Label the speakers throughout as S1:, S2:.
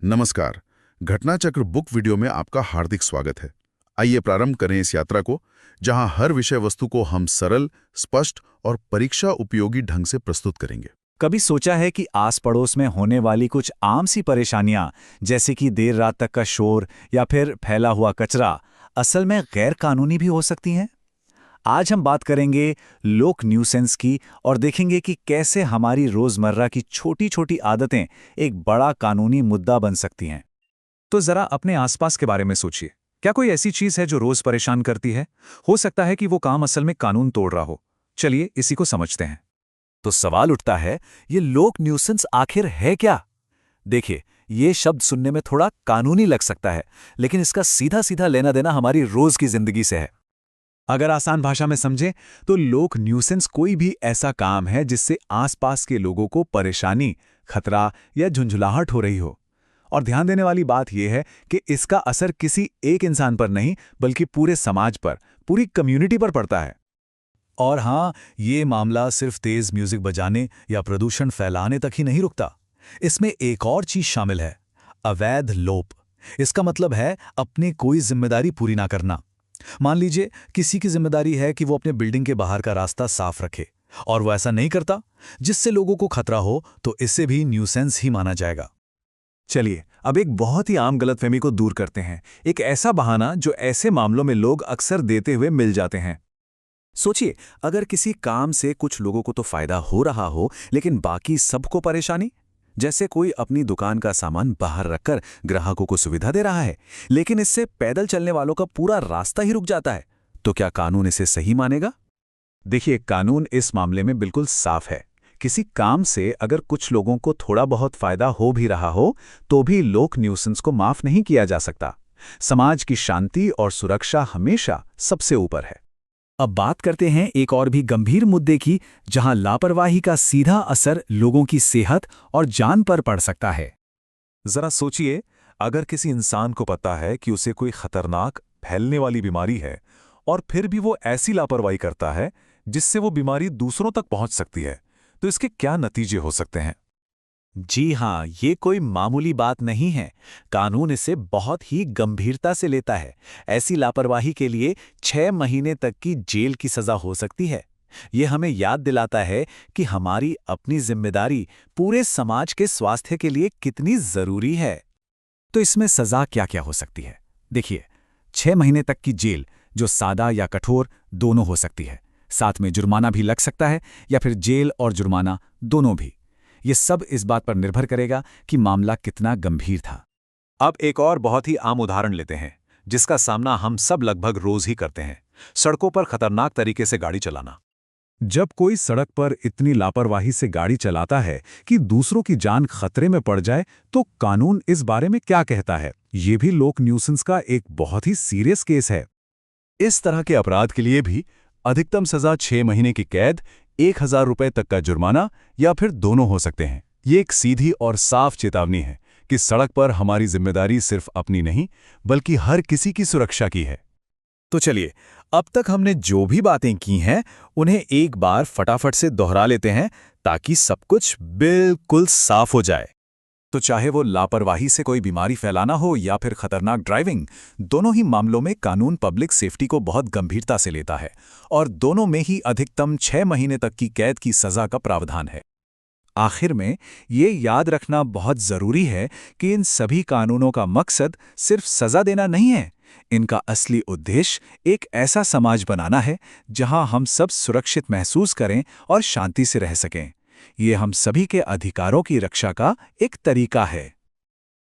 S1: नमस्कार। घटना चक्र बुक वीडियो में आपका हार्दिक स्वागत है। आइए प्रारंभ करें इस यात्रा को, जहां हर विषय वस्तु को हम सरल, स्पष्ट और परीक्षा उपयोगी ढंग से प्रस्तुत करेंगे।
S2: कभी सोचा है कि आस पड़ोस में होने वाली कुछ आम सी परेशानियां, जैसे कि देर रात तक का शोर या फिर फैला हुआ कचरा, असल में गैर कानूनी भी हो सकती हैं? आज हम बात करेंगे लोक न्यूसेंस की और देखेंगे कि कैसे हमारी रोजमर्रा की छोटी छोटी आदतें एक बड़ा कानूनी मुद्दा बन सकती हैं। तो जरा अपने आसपास के बारे में सोचिए। क्या कोई ऐसी चीज है जो रोज परेशान करती है? हो सकता है कि वो काम असल में कानून तोड़ रहा हो। चलिए इसी को समझते हैं। तो सवाल उठता है, ये लोक न्यूसेंस आखिर है क्या? देखिए, ये शब्द सुनने में थोड़ा कानूनी लग सकता है, लेकिन इसका सीधा सीधा लेना देना हमारी रोज की जिंदगी से है। अगर आसान भाषा में समझें तो लोक न्यूसेंस कोई भी ऐसा काम है जिससे आसपास के लोगों को परेशानी, खतरा या झुंझुलाहट हो रही हो। और ध्यान देने वाली बात यह है कि इसका असर किसी एक इंसान पर नहीं, बल्कि पूरे समाज पर, पूरी कम्युनिटी पर पड़ता है। और हाँ, ये मामला सिर्फ तेज म्यूजिक बजाने या प्रदूषण फैलाने तक ही नहीं रुकता। इसमें एक और चीज शामिल है, अवैध लोप। इसका मतलब है अपनी कोई जिम्मेदारी पूरी ना करना। मान लीजिए किसी की जिम्मेदारी है कि वो अपने बिल्डिंग के बाहर का रास्ता साफ रखे, और वो ऐसा नहीं करता, जिससे लोगों को खतरा हो, तो इसे भी न्यूसेंस ही माना जाएगा। चलिए अब एक बहुत ही आम गलतफहमी को दूर करते हैं, एक ऐसा बहाना जो ऐसे मामलों में लोग अक्सर देते हुए मिल जाते हैं। सोचिए, अगर किसी काम से कुछ लोगों को तो फायदा हो रहा हो, लेकिन बाकी सबको परेशानी। जैसे कोई अपनी दुकान का सामान बाहर रखकर ग्राहकों को सुविधा दे रहा है, लेकिन इससे पैदल चलने वालों का पूरा रास्ता ही रुक जाता है, तो क्या कानून इसे सही मानेगा? देखिए, कानून इस मामले में बिल्कुल साफ है। किसी काम से अगर कुछ लोगों को थोड़ा बहुत फायदा हो भी रहा हो, तो भी लोक न्यूसेंस को माफ नहीं किया जा सकता। समाज की शांति और सुरक्षा हमेशा सबसे ऊपर है। अब बात करते हैं एक और भी गंभीर मुद्दे की, जहां लापरवाही का सीधा असर लोगों की सेहत और जान पर पड़ सकता है।
S3: जरा सोचिए, अगर किसी इंसान को पता है कि उसे कोई खतरनाक फैलने वाली बीमारी है, और फिर भी वो ऐसी लापरवाही करता है जिससे वो बीमारी दूसरों तक पहुंच सकती है, तो इसके क्या नतीजे हो सकते हैं?
S2: जी हाँ, ये कोई मामूली बात नहीं है। कानून इसे बहुत ही गंभीरता से लेता है। ऐसी लापरवाही के लिए 6 महीने तक की जेल की सजा हो सकती है। ये हमें याद दिलाता है कि हमारी अपनी जिम्मेदारी पूरे समाज के स्वास्थ्य के लिए कितनी जरूरी है। तो इसमें सजा क्या क्या हो सकती है? देखिए, 6 महीने तक की जेल, जो सादा या कठोर दोनों हो सकती है। साथ में जुर्माना भी लग सकता है, या फिर जेल और जुर्माना दोनों भी। ये सब इस बात पर निर्भर करेगा कि मामला कितना गंभीर था।
S3: अब एक और बहुत ही आम उदाहरण लेते हैं, जिसका सामना हम सब लगभग रोज ही करते हैं। सड़कों पर खतरनाक तरीके से गाड़ी चलाना।
S4: जब कोई सड़क पर इतनी लापरवाही से गाड़ी चलाता है कि दूसरों की जान खतरे में पड़ जाए, तो कानून इस बारे में क्या कहता है? ये भी लोक न्यूसेंस का एक बहुत ही सीरियस केस है।
S3: इस तरह के अपराध के लिए भी अधिकतम सजा 6 महीने की कैद, 1000 रुपए तक का जुर्माना, या फिर दोनों हो सकते हैं। ये एक सीधी और साफ चेतावनी है कि सड़क पर हमारी जिम्मेदारी सिर्फ अपनी नहीं, बल्कि हर किसी की सुरक्षा की है।
S2: तो चलिए, अब तक हमने जो भी बातें की हैं, उन्हें एक बार फटाफट से दोहरा लेते हैं, ताकि सब कुछ बिल्कुल साफ हो जाए। तो चाहे वो लापरवाही से कोई बीमारी फैलाना हो या फिर खतरनाक ड्राइविंग, दोनों ही मामलों में कानून पब्लिक सेफ्टी को बहुत गंभीरता से लेता है, और दोनों में ही अधिकतम 6 महीने तक की कैद की सजा का प्रावधान है। आखिर में ये याद रखना बहुत जरूरी है कि इन सभी कानूनों का मकसद सिर्फ सजा देना नहीं है। इनका असली उद्देश्य एक ऐसा समाज बनाना है जहां हम सब सुरक्षित महसूस करें और शांति से रह सकें। ये हम सभी के अधिकारों की रक्षा का एक तरीका है।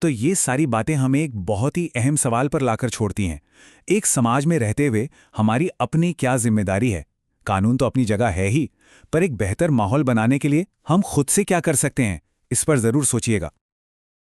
S2: तो ये सारी बातें हमें एक बहुत ही अहम सवाल पर लाकर छोड़ती हैं। एक समाज में रहते हुए हमारी अपनी क्या जिम्मेदारी है? कानून तो अपनी जगह है ही, पर एक बेहतर माहौल बनाने के लिए हम खुद से क्या कर सकते हैं, इस पर जरूर सोचिएगा।